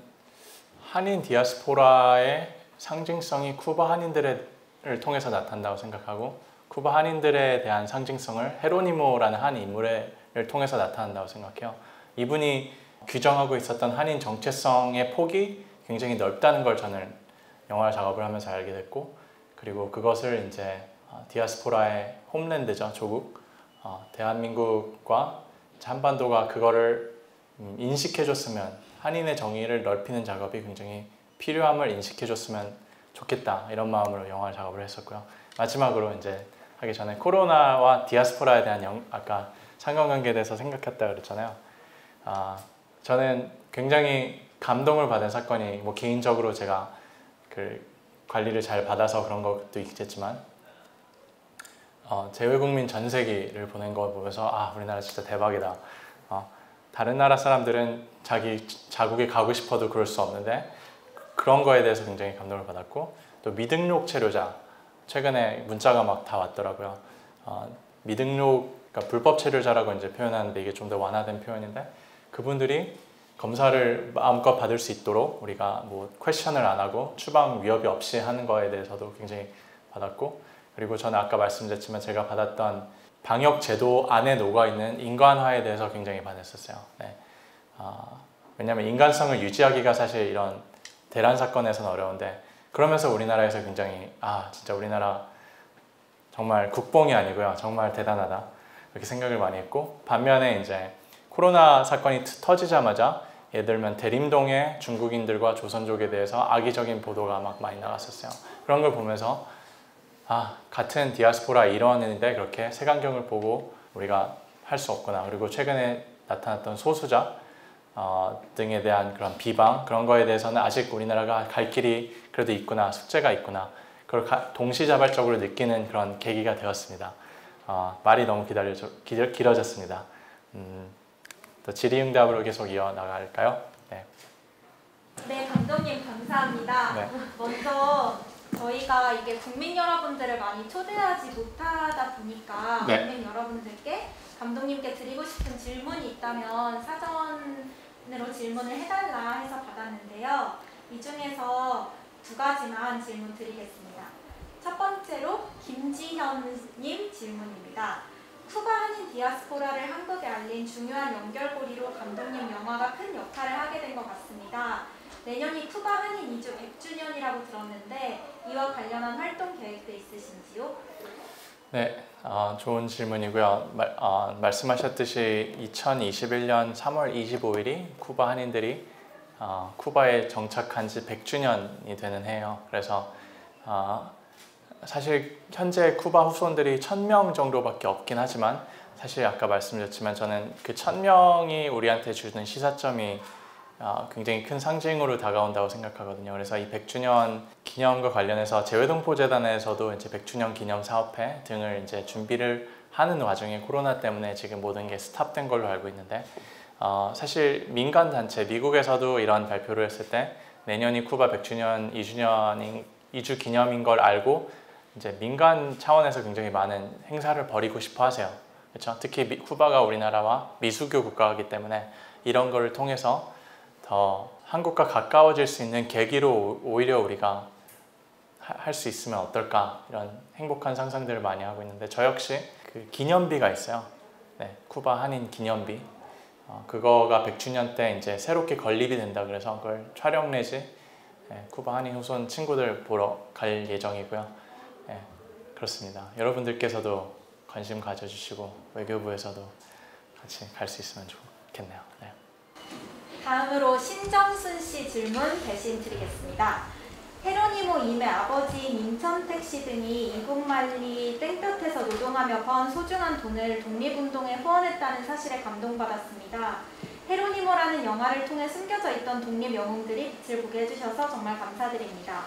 한인 디아스포라의 상징성이 쿠바 한인들을 통해서 나타난다고 생각하고 쿠바 한인들에 대한 상징성을 헤로니모라는 한 인물을 통해서 나타난다고 생각해요. 이분이 규정하고 있었던 한인 정체성의 폭이 굉장히 넓다는 걸 저는 영화 작업을 하면서 알게 됐고, 그리고 그것을 이제 디아스포라의 홈랜드죠, 조국, 대한민국과 한반도가 그거를 인식해줬으면, 한인의 정의를 넓히는 작업이 굉장히 필요함을 인식해줬으면 좋겠다, 이런 마음으로 영화 작업을 했었고요. 마지막으로 이제 하기 전에 코로나와 디아스포라에 대한 아까 상관관계에 대해서 생각했다 그랬잖아요. 저는 굉장히 감동을 받은 사건이, 뭐 개인적으로 제가 그 관리를 잘 받아서 그런 것도 있겠지만 재외국민 전세기를 보낸 거 보면서 우리나라 진짜 대박이다. 다른 나라 사람들은 자기 자국에 가고 싶어도 그럴 수 없는데 그런 거에 대해서 굉장히 감동을 받았고, 또 미등록 체류자, 최근에 문자가 막 다 왔더라고요. 미등록, 그러니까 불법 체류자라고 이제 표현하는데 이게 좀 더 완화된 표현인데, 그분들이 검사를 마음껏 받을 수 있도록 우리가 뭐 퀘션을 안 하고 추방 위협이 없이 하는 거에 대해서도 굉장히 받았고, 그리고 저는 아까 말씀드렸지만 제가 받았던 방역 제도 안에 녹아있는 인간화에 대해서 굉장히 반했었어요. 네. 왜냐하면 인간성을 유지하기가 사실 이런 대란 사건에서는 어려운데, 그러면서 우리나라에서 굉장히 진짜 우리나라 정말 국뽕이 아니고요, 정말 대단하다, 이렇게 생각을 많이 했고, 반면에 이제 코로나 사건이 터지자마자 예를 들면 대림동의 중국인들과 조선족에 대해서 악의적인 보도가 막 많이 나갔었어요. 그런 걸 보면서 같은 디아스포라 일원인데 그렇게 색안경을 보고 우리가 할 수 없구나. 그리고 최근에 나타났던 소수자 등에 대한 그런 비방, 그런 거에 대해서는 아직 우리나라가 갈 길이 그래도 있구나, 숙제가 있구나, 그걸 동시자발적으로 느끼는 그런 계기가 되었습니다. 말이 너무 길어졌습니다. 또 질의응답으로 계속 이어나갈까요? 네. 네, 감독님 감사합니다. 네. 먼저 저희가 이게 국민 여러분들을 많이 초대하지 못하다 보니까 네. 국민 여러분들께 감독님께 드리고 싶은 질문이 있다면 사전으로 질문을 해달라 해서 받았는데요. 이 중에서 2가지만 질문 드리겠습니다. 첫 번째로 김지현님 질문입니다. 쿠바 한인 디아스포라를 한국에 알린 중요한 연결고리로 감독님 영화가 큰 역할을 하게 된 것 같습니다. 내년이 쿠바 한인 이주 100주년이라고 들었는데 이와 관련한 활동 계획도 있으신지요? 네, 좋은 질문이고요. 말씀하셨듯이 2021년 3월 25일이 쿠바 한인들이 쿠바에 정착한 지 100주년이 되는 해요. 그래서 사실 현재 쿠바 후손들이 1000명 정도밖에 없긴 하지만 사실 아까 말씀드렸지만 저는 그 1000명이 우리한테 주는 시사점이 굉장히 큰 상징으로 다가온다고 생각하거든요. 그래서 이 100주년 기념과 관련해서 재외동포재단에서도 이제 100주년 기념 사업회 등을 이제 준비를 하는 와중에 코로나 때문에 지금 모든 게 스탑된 걸로 알고 있는데 사실 민간 단체 미국에서도 이런 발표를 했을 때 내년이 쿠바 100주년 2주 기념인 걸 알고 이제 민간 차원에서 굉장히 많은 행사를 벌이고 싶어 하세요. 그렇죠? 특히 쿠바가 우리나라와 미수교 국가이기 때문에 이런 거를 통해서 더 한국과 가까워질 수 있는 계기로 오히려 우리가 할 수 있으면 어떨까, 이런 행복한 상상들을 많이 하고 있는데 저 역시 그 기념비가 있어요. 네, 쿠바 한인 기념비. 그거가 100주년 때 이제 새롭게 건립이 된다 그래서 그걸 촬영 내지 쿠바 한인 후손 친구들 보러 갈 예정이고요. 네, 그렇습니다. 여러분들께서도 관심 가져주시고 외교부에서도 같이 갈 수 있으면 좋겠네요. 네. 다음으로 신정순 씨 질문 대신 드리겠습니다. 헤로니모 임의 아버지인 임천택 씨 등이 이국만리 땡볕에서 노동하며 번 소중한 돈을 독립운동에 후원했다는 사실에 감동받았습니다. 헤로니모라는 영화를 통해 숨겨져 있던 독립 영웅들이 빛을 보게 해주셔서 정말 감사드립니다.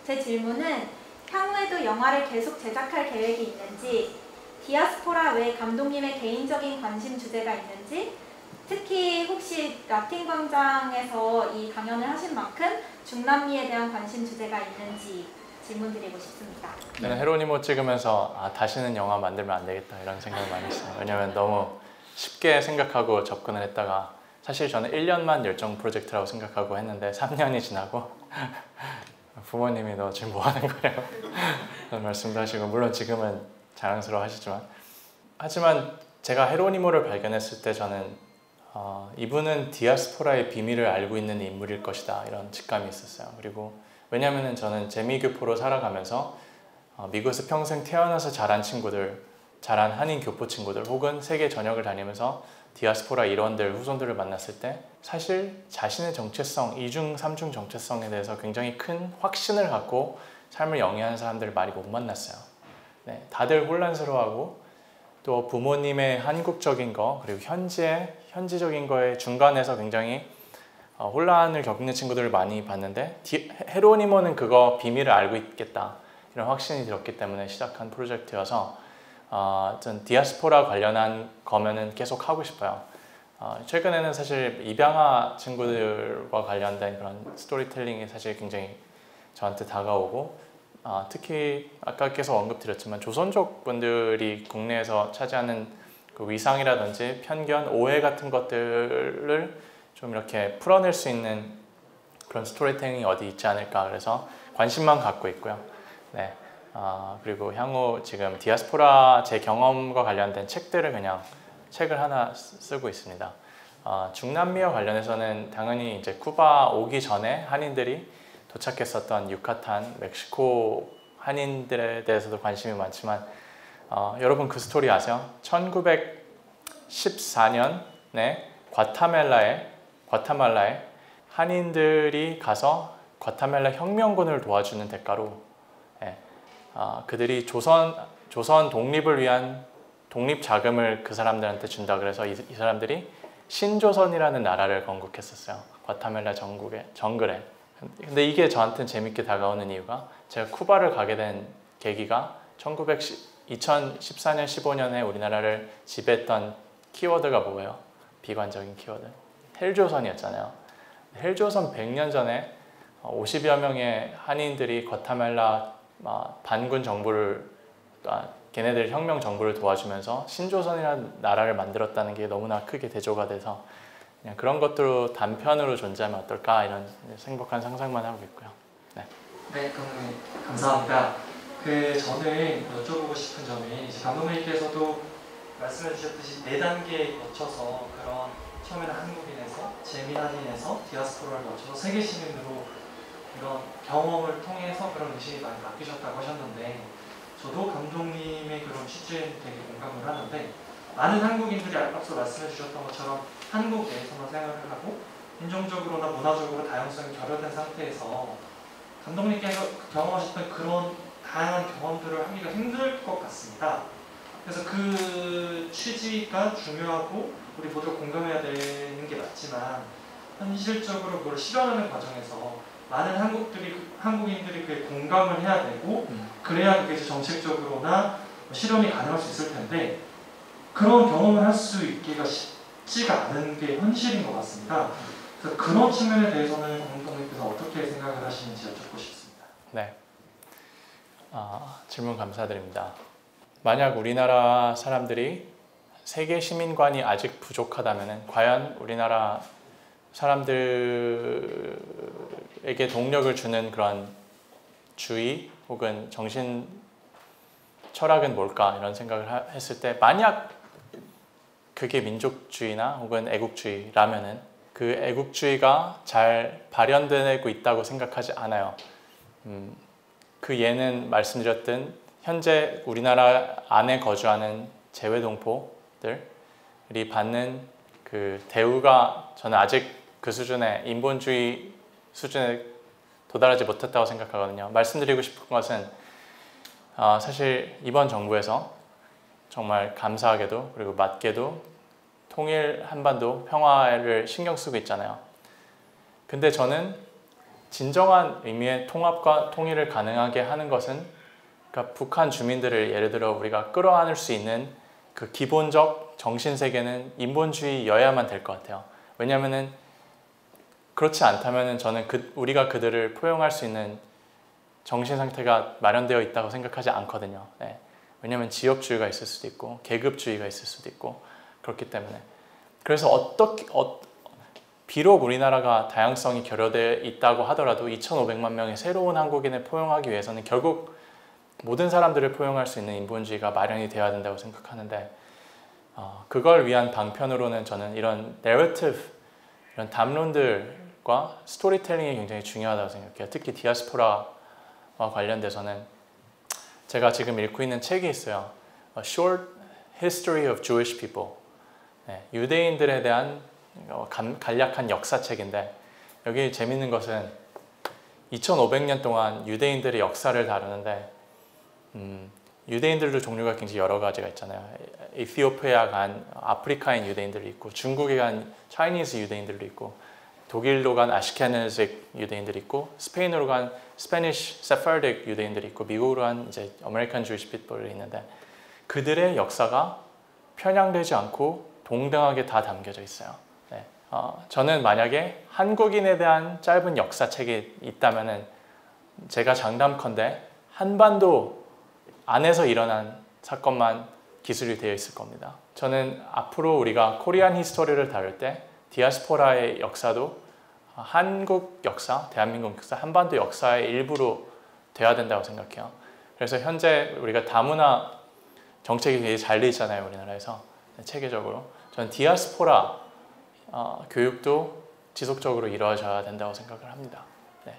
제 질문은 향후에도 영화를 계속 제작할 계획이 있는지, 디아스포라 외 감독님의 개인적인 관심 주제가 있는지, 특히 혹시 라틴 광장에서 이 강연을 하신 만큼 중남미에 대한 관심 주제가 있는지 질문드리고 싶습니다. 저는 헤로니모 찍으면서 다시는 영화 만들면 안 되겠다 이런 생각을 많이 했어요. 왜냐면 너무 쉽게 생각하고 접근을 했다가 사실 저는 1년만 열정 프로젝트라고 생각하고 했는데 3년이 지나고 부모님이 너 지금 뭐 하는 거예요? 그런 말씀도 하시고 물론 지금은 자랑스러워 하지만 제가 헤로니모를 발견했을 때 저는 이분은 디아스포라의 비밀을 알고 있는 인물일 것이다 이런 직감이 있었어요. 그리고 왜냐하면 저는 재미교포로 살아가면서 미국에서 평생 태어나서 자란 친구들, 자란 한인 교포 친구들 혹은 세계 전역을 다니면서 디아스포라 일원들, 후손들을 만났을 때 사실 자신의 정체성, 2중, 3중 정체성에 대해서 굉장히 큰 확신을 갖고 삶을 영위하는 사람들을 많이 못 만났어요. 네, 다들 혼란스러워하고 또 부모님의 한국적인 거 그리고 현지적인 거에 중간에서 굉장히 혼란을 겪는 친구들을 많이 봤는데 헤로니모는 그거 비밀을 알고 있겠다 이런 확신이 들었기 때문에 시작한 프로젝트여서 전 디아스포라 관련한 거면은 계속 하고 싶어요. 최근에는 사실 입양아 친구들과 관련된 그런 스토리텔링이 사실 굉장히 저한테 다가오고 특히 아까 계속 언급드렸지만 조선족 분들이 국내에서 차지하는 그 위상이라든지 편견, 오해 같은 것들을 좀 이렇게 풀어낼 수 있는 그런 스토리텔링이 어디 있지 않을까 그래서 관심만 갖고 있고요. 네. 그리고 향후 지금 디아스포라 제 경험과 관련된 책을 하나 쓰고 있습니다. 중남미와 관련해서는 당연히 이제 쿠바 오기 전에 한인들이 도착했었던 유카탄, 멕시코 한인들에 대해서도 관심이 많지만 여러분 그 스토리 아세요? 1914년에 과타말라에 한인들이 가서 과타말라 혁명군을 도와주는 대가로 그들이 조선 독립을 위한 독립 자금을 그 사람들한테 준다 그래서 이 사람들이 신조선이라는 나라를 건국했었어요. 과타멜라 정글에. 근데 이게 저한테는 재밌게 다가오는 이유가 제가 쿠바를 가게 된 계기가 2014년 15년에 우리나라를 지배했던 키워드가 뭐예요? 비관적인 키워드. 헬조선이었잖아요. 헬조선 100년 전에 50여 명의 한인들이 과타멜라 반군 정부를 걔네들 혁명 정부를 도와주면서 신조선이라는 나라를 만들었다는 게 너무나 크게 대조가 돼서 그냥 그런 것들로 단편으로 존재하면 어떨까 이런 행복한 상상만 하고 있고요. 네, 감독님 감사합니다. 저는 여쭤보고 싶은 점이 감독님께서도 말씀해 주셨듯이 4단계에 거쳐서 그런 처음에는 한국인에서 재미한인에서 디아스포라를 거쳐서 세계 시민으로 이런 경험을 통해서 그런 의식이 많이 바뀌셨다고 하셨는데 저도 감독님의 그런 취지에 되게 공감을 하는데 많은 한국인들이 앞서 말씀해 주셨던 것처럼 한국 내에서만 생활을 하고 인종적으로나 문화적으로 다양성이 결여된 상태에서 감독님께서 경험하셨던 그런 다양한 경험들을 하기가 힘들 것 같습니다. 그래서 그 취지가 중요하고 우리 모두 공감해야 되는 게 맞지만 현실적으로 그걸 실현하는 과정에서 많은 한국인들이 그에 공감을 해야 되고 그래야 그게 이제 정책적으로나 실현이 가능할 수 있을 텐데 그런 경험을 할 수 있기가 쉽지가 않은 게 현실인 것 같습니다. 그래서 그런 측면에 대해서는 감독님께서 어떻게 생각을 하시는지 여쭙고 싶습니다. 네, 질문 감사드립니다. 만약 우리나라 사람들이 세계 시민관이 아직 부족하다면 과연 우리나라 사람들에게 동력을 주는 그런 주의 혹은 정신 철학은 뭘까 이런 생각을 했을 때 만약 그게 민족주의나 혹은 애국주의라면은 그 애국주의가 잘 발현되고 있다고 생각하지 않아요. 그 예는 말씀드렸던 현재 우리나라 안에 거주하는 재외동포들이 받는 그 대우가 저는 아직 그 수준의 인본주의 수준에 도달하지 못했다고 생각하거든요. 말씀드리고 싶은 것은 사실 이번 정부에서 정말 감사하게도 그리고 맞게도 통일 한반도 평화를 신경 쓰고 있잖아요. 근데 저는 진정한 의미의 통합과 통일을 가능하게 하는 것은 그러니까 북한 주민들을 예를 들어 우리가 끌어안을 수 있는 그 기본적 정신세계는 인본주의여야만 될 것 같아요. 왜냐하면은 그렇지 않다면은 저는 우리가 그들을 포용할 수 있는 정신 상태가 마련되어 있다고 생각하지 않거든요. 네. 왜냐하면 지역주의가 있을 수도 있고 계급주의가 있을 수도 있고 그렇기 때문에 그래서 비록 우리나라가 다양성이 결여되어 있다고 하더라도 2,500만 명의 새로운 한국인을 포용하기 위해서는 결국 모든 사람들을 포용할 수 있는 인본주의가 마련이 되어야 된다고 생각하는데 그걸 위한 방편으로는 저는 이런 내러티브, 이런 담론들과 스토리텔링이 굉장히 중요하다고 생각해요. 특히 디아스포라와 관련돼서는 제가 지금 읽고 있는 책이 있어요. A Short History of Jewish People. 네, 유대인들에 대한 간략한 역사책인데 여기 재밌는 것은 2500년 동안 유대인들의 역사를 다루는데 유대인들도 종류가 굉장히 여러 가지가 있잖아요. 에티오피아 간 아프리카인 유대인들이 있고 중국에 간 차이니즈 유대인들도 있고 독일로 간 아시케나직 유대인들이 있고 스페인으로 간 스페니쉬 세파르딕 유대인들이 있고 미국으로 간 이제 아메리칸 주이시 피플이 있는데 그들의 역사가 편향되지 않고 동등하게 다 담겨져 있어요. 네. 저는 만약에 한국인에 대한 짧은 역사책이 있다면은 제가 장담컨대 한반도 안에서 일어난 사건만 기술이 되어 있을 겁니다. 저는 앞으로 우리가 코리안 히스토리를 다룰 때 디아스포라의 역사도 한국 역사, 대한민국 역사, 한반도 역사의 일부로 돼야 된다고 생각해요. 그래서 현재 우리가 다문화 정책이 되게 잘 돼 있잖아요, 우리나라에서. 체계적으로. 저는 디아스포라 교육도 지속적으로 이루어져야 된다고 생각을 합니다. 네.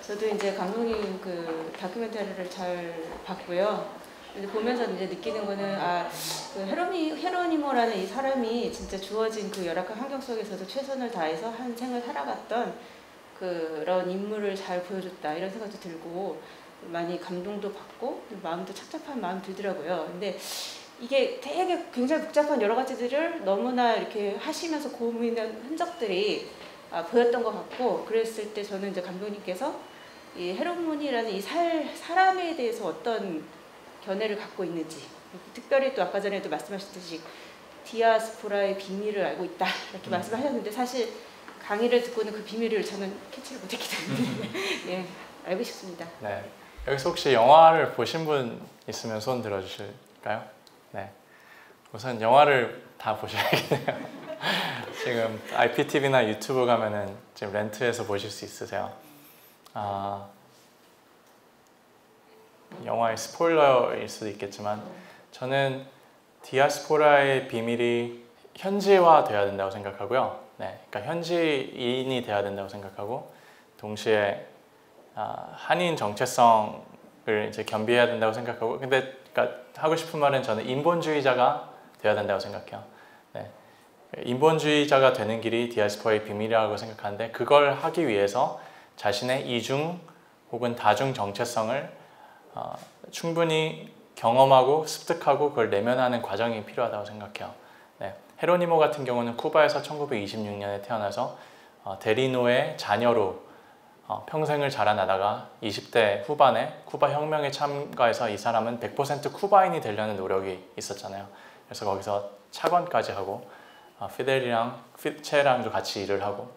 저도 이제 감독님 그 다큐멘터리를 잘 봤고요. 보면서 이제 느끼는 거는 그 헤로니모라는 이 사람이 진짜 주어진 그 열악한 환경 속에서도 최선을 다해서 한 생을 살아갔던 그런 인물을 잘 보여줬다 이런 생각도 들고 많이 감동도 받고 마음도 착잡한 마음 들더라고요. 근데 이게 되게 굉장히 복잡한 여러 가지들을 너무나 이렇게 하시면서 고민한 흔적들이 보였던 것 같고, 그랬을 때 저는 이제 감독님께서 이 헤로몬이라는 이 사람에 대해서 어떤 견해를 갖고 있는지, 특별히 또 아까 전에도 말씀하셨듯이 디아스포라의 비밀을 알고 있다 이렇게 말씀하셨는데, 사실 강의를 듣고는 그 비밀을 저는 캐치를 못했기 때문에 네, 알고 싶습니다. 네, 여기서 혹시 영화를 보신 분 있으면 손 들어주실까요? 네, 우선 영화를 다 보셔야겠네요. 지금 IPTV나 유튜브 가면은 지금 렌트해서 보실 수 있으세요. 영화의 스포일러일 수도 있겠지만 저는 디아스포라의 비밀이 현지화돼야 된다고 생각하고요. 네, 그러니까 현지인이 돼야 된다고 생각하고, 동시에 한인 정체성을 이제 겸비해야 된다고 생각하고, 근데 그러니까 하고 싶은 말은 저는 인본주의자가 돼야 된다고 생각해요. 네, 인본주의자가 되는 길이 디아스포라의 비밀이라고 생각하는데, 그걸 하기 위해서 자신의 이중 혹은 다중 정체성을 충분히 경험하고 습득하고 그걸 내면하는 과정이 필요하다고 생각해요. 네, 헤로니모 같은 경우는 쿠바에서 1926년에 태어나서 데리노의 자녀로 평생을 자라나다가 20대 후반에 쿠바 혁명에 참가해서 이 사람은 100% 쿠바인이 되려는 노력이 있었잖아요. 그래서 거기서 차관까지 하고 피델이랑 체랑도 같이 일을 하고,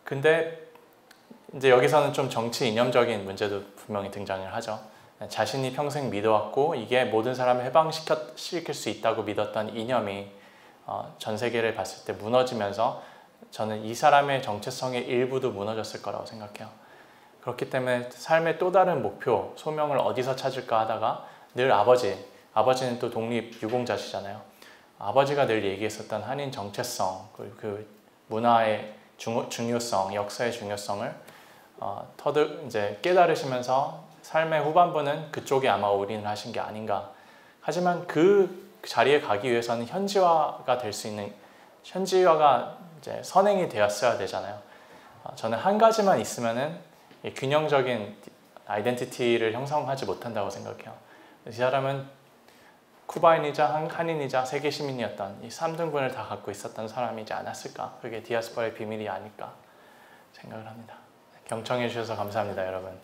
근데 이제 여기서는 좀 정치 이념적인 문제도 분명히 등장을 하죠. 자신이 평생 믿어왔고 이게 모든 사람을 해방시킬 수 있다고 믿었던 이념이 전 세계를 봤을 때 무너지면서 저는 이 사람의 정체성의 일부도 무너졌을 거라고 생각해요. 그렇기 때문에 삶의 또 다른 목표, 소명을 어디서 찾을까 하다가 늘 아버지는 또 독립 유공자시잖아요. 아버지가 늘 얘기했었던 한인 정체성, 그 문화의 중요성, 역사의 중요성을 이제 깨달으시면서 삶의 후반부는 그쪽에 아마 올인을 하신 게 아닌가. 하지만 그 자리에 가기 위해서는 현지화가 될 수 있는, 현지화가 이제 선행이 되었어야 되잖아요. 저는 한 가지만 있으면은 균형적인 아이덴티티를 형성하지 못한다고 생각해요. 이 사람은 쿠바인이자 한인이자 세계 시민이었던 이 3등분을 다 갖고 있었던 사람이지 않았을까. 그게 디아스포라의 비밀이 아닐까 생각을 합니다. 경청해 주셔서 감사합니다, 여러분.